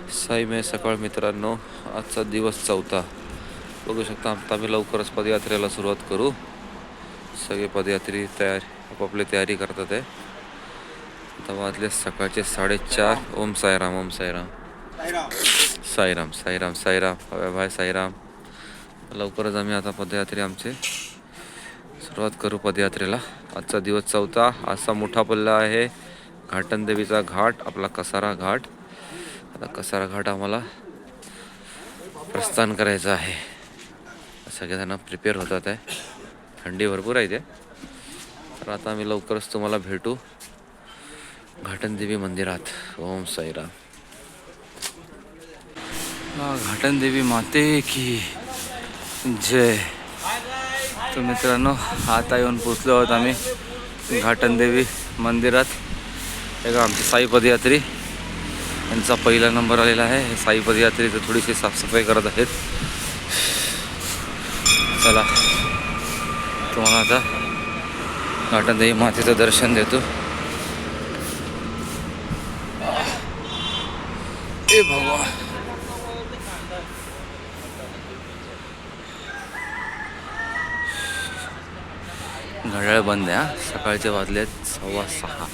साई मे सकाळ मित्रांनो, आजचा दिवस चौथा. बघू शकता आता आम्ही लवकरच पदयात्रेला सुरुवात करू. सगळे पदयात्री आपापली तयारी करतात आहे. आता वाजले सकाळचे 4:30. ओम साईराम, ओम साईराम, साईराम साईराम साईराम, भाई साईराम. लवकरच आम्ही आता पदयात्रे आमचे सुरुवात करू पदयात्रेला. आजचा दिवस चौथा. असा मोठा पल्ला आहे घाटनदेवीचा घाट, आपला कसारा घाट. आता कसारा घाट आम्हाला प्रस्थान करायचं आहे. सगळेजण प्रिपेअर होतात आहे. थंडी भरपूर आहे ते. तर आता आम्ही लवकरच तुम्हाला भेटू घाटनदेवी मंदिरात. ओम साईराम. घाटनदेवी माते की जय. तर मित्रांनो, आता येऊन पोचलो आहोत आम्ही घाटनदेवी मंदिरात. एका आमची साई पदयात्री यांचा पहिला नंबर आलेला आहे. हे साई पदयात्री तर थोडीशी साफसफाई करत आहेत. चला तुम्हाला आता घाटनदेवी मातेचं दर्शन देतो. ए भगवान, घड्याळ बंद आहे. सकाळचे वाजले 6:15.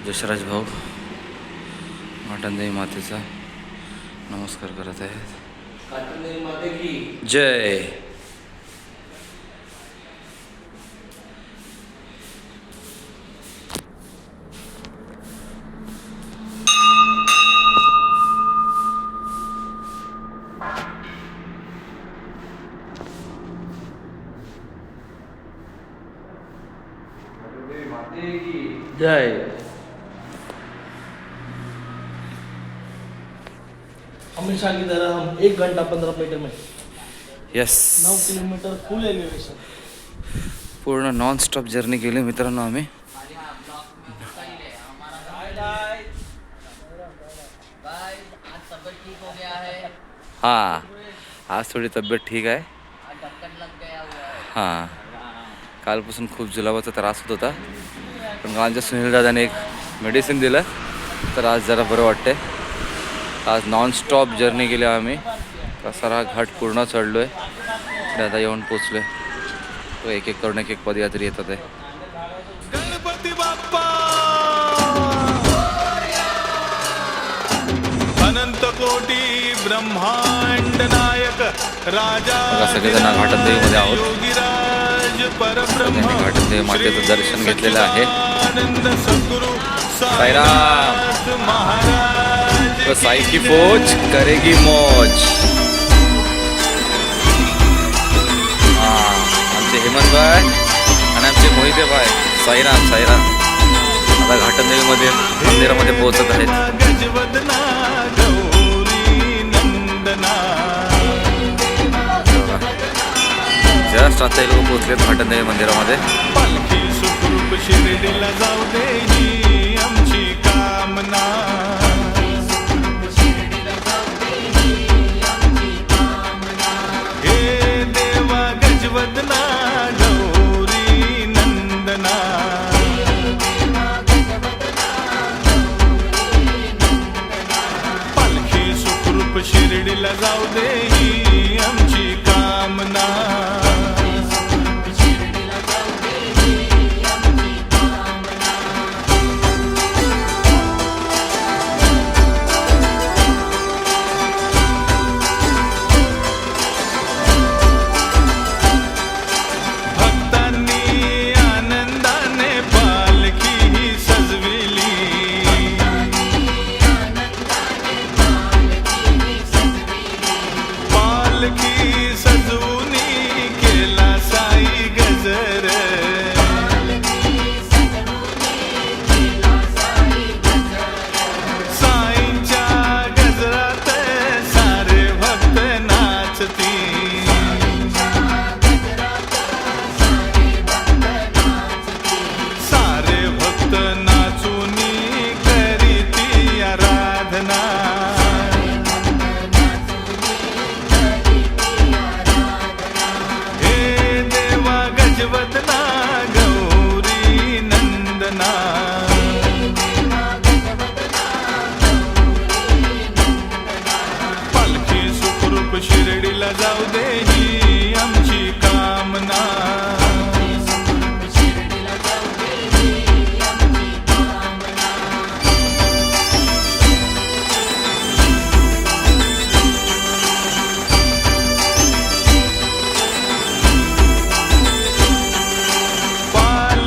जशराज भाऊ घाटनदेवी मातेचा नमस्कार करत आहेत. घाटनदेवी माते की जय. जय. हमेशा की तरह हम 1 घंटा 15 मीटर में यस, 9 किलोमीटर फुल एलिवेशन. पूर्ण नॉन स्टॉप जर्नी केली मित्रांनो आम्ही. हां, आज थोडी तब्येत ठीक आहे. हां, कालपासून खूप जुलाबाचा त्रास होत होता, पण आमच्या सुनील दादाने एक मेडिसिन दिलं तर आज जरा बरं वाटते. आज नॉन स्टॉप जर्नी केली आम्ही. कसारा घाट पूर्ण चढलो आहे. पुढे आता येऊन पोचलो आहे. तो एक एक करून एक पदयात्री येतात आहे. गणपती बाप्पा अनंत कोटी ब्रह्मांड नायक राजा सगळेजण घाटनदेवीमध्ये आहोत. योगीराज परब्रह्म घाटनदेवी मातेचं दर्शन घेतलेलं आहे. आनंद सद्गुरु साईराम. महाराज तो साई की फौज करेगी मौज. हां, आमचे हेमंत भाई आणि आमचे मोहिते भाई. साईराम साईराम. आता घाटनदेवीमध्ये मंदिरामध्ये पोहोचत आहेत. गजवदना गौरी नंदना. जस्ट आता हे लोक पोहोचलेत घाटनदेवी मंदिरामध्ये. पालखी सुखरूप शिर्डीला जाऊ दे ही आमची कामना. हे देवा गजवदना गौरी नंदना. पालखी सुखरूप शिर्डीला जाऊ दे ही आमची कामना.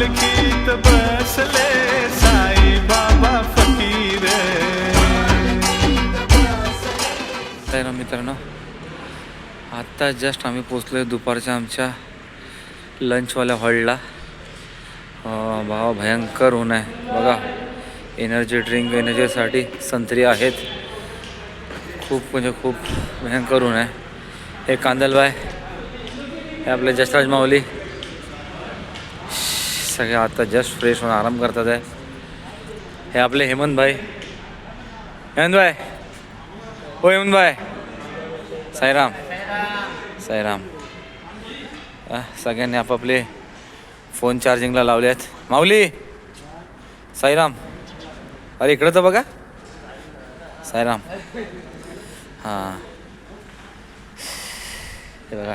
पालखीत बसले साई बाबा फकीर. आहे ना मित्रांनो, आत्ता जस्ट आम्ही पोचलो आहे दुपारच्या आमच्या लंचवाल्या हॉलला. भावा भयंकर ऊन आहे बघा. एनर्जी ड्रिंक एनर्जीसाठी संत्री आहेत. खूप म्हणजे खूप भयंकर ऊन आहे. हे कांदलबाय, हे आपले जसराज माऊली, सगळे आता जस्ट फ्रेश होऊन आराम करतात आहे. हे आपले हेमंतभाई, हेमंतभाई, हो हेमंतभाई, साईराम साईराम. सगळ्यांनी आपापले फोन चार्जिंगला लावले आहेत. माऊली, साईराम, अरे इकडं तर बघा, साईराम. हां, हे बघा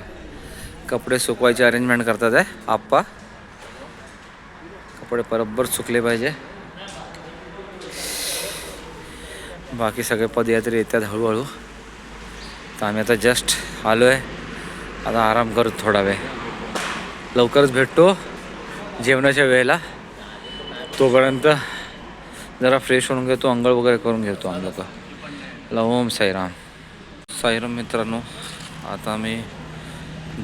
कपडे सुकवायचे अरेंजमेंट करतात आहे आप्पा. कपडे बरोबर सुकले पाहिजे. बाकी सगळे पदयात्री येतात हळूहळू. तर आम्ही आता जस्ट आलो आहे. आता आराम करू थोडा वेळ. लवकरच भेटतो जेवणाच्या वेळेला. तोपर्यंत जरा फ्रेश होऊन घेतो, अंघोळ वगैरे करून घेतो आम्ही लोक. ओम साईराम. साईराम मित्रांनो, आता आम्ही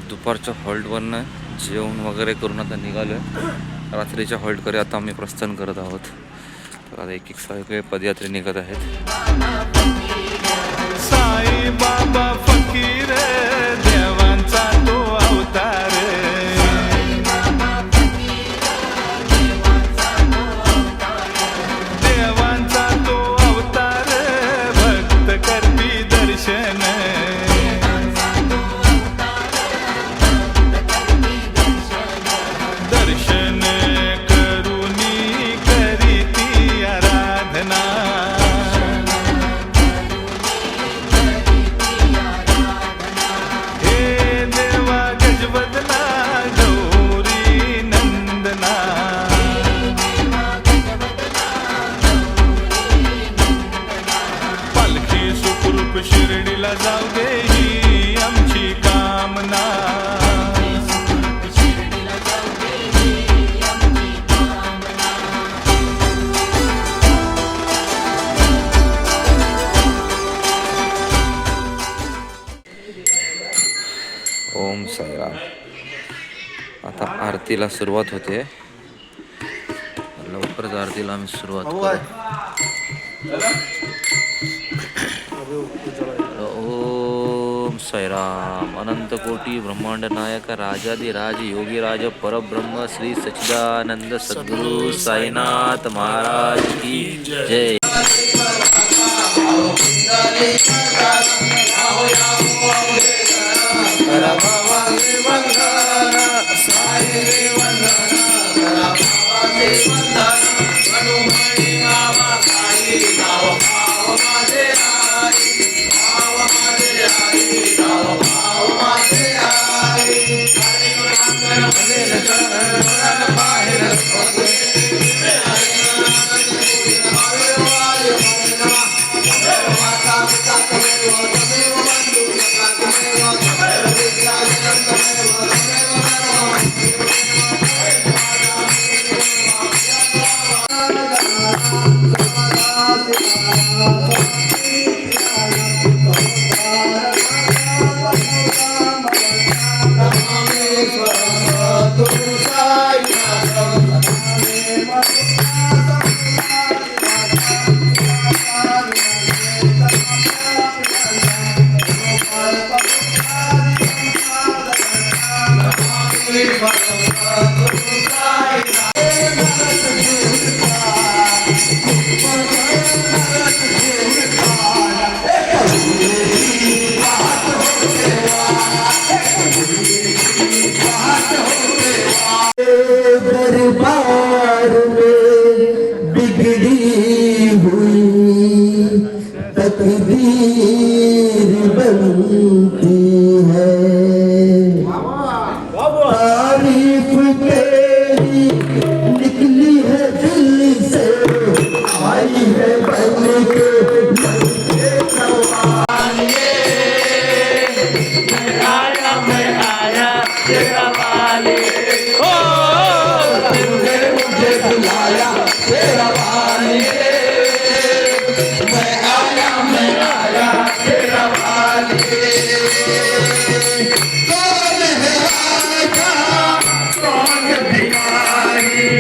दुपारच्या हॉल्टवरनं जेवण वगैरे करून आता निघालो आहे. रात्रीच्या हॉल्टकडे आता आम्ही प्रस्थान करत आहोत. तर आता एक सगळे पदयात्री निघत आहेत. साई बाबा फकीर देवांचा तो अवतार. देवांचा तो अवतार भक्त करती दर्शन. दर्शन करुनी करीती आराधना. शिर्डीला जाऊ दे ही आमची कामना. ओम साईराम. आता आरतीला सुरुवात होते. लवकरच आरतीला आम्ही सुरुवात करू. ओम साईराम. अनंत कोटी ब्रह्मांड नायक राजाधिराज योगीराज परब्रह्म श्री सच्चिदानंद सद्गुरु साईनाथ महाराज की जय. दरबार में बिगड़ी हुई तकदीर बनती है। तारीफ तेरी निकली है दिल से, आई है बन के मैं आया तेरा वाले, ओ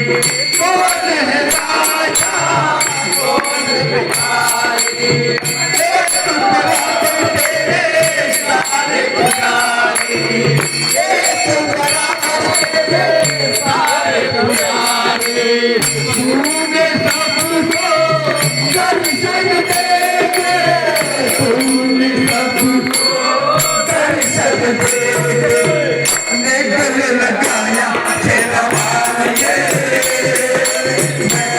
कौन है राजा कौन भिखारी एक बराबर तेरे सारे पुजारी एक बराबर तेरे सारे पुजारी तूने सबको दर्शन देके तूने सबको दर्शन देके गले लगाया तेरा वालिए मैं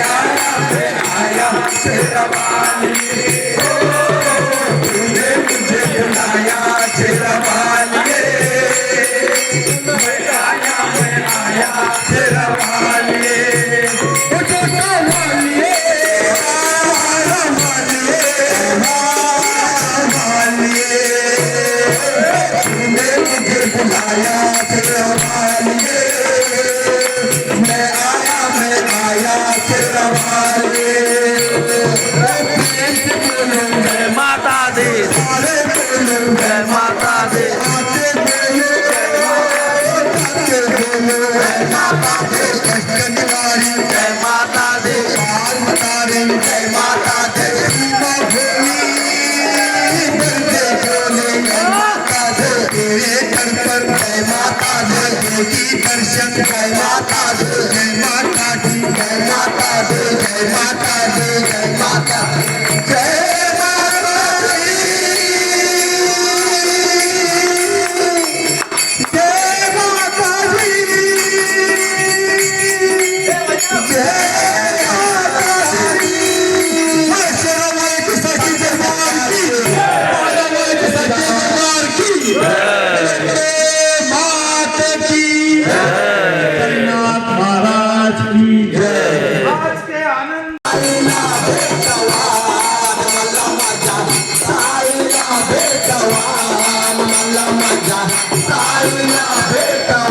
आया तेरा वालिए तूने मुझे बुलाया तेरा वालिए मैं आया तेरा वालिए मुझे वालिए वालिए तूने मुझे बुलाया तेरा वालिए मैं आया तेरा वालिए जय माता दी सारे बोलो जय माता दी आते बोलो जाते बोलो जय माता दी कष्ट निवारी जय माता दी पार मतारी जय माता दी सीमा भोली दर्दे बोले जय माता दे तेरे दर पर जय माता दे देगी दर्शन जय माता दे जय माता दी जय माता दे जय माता दे जय माता जय माता दी जय माता दी जय माता दी सच्चे दरबार की सच्चे दरबार की माता की हरिनाथ महाराज की जय आज के आनंद साईला भेटवा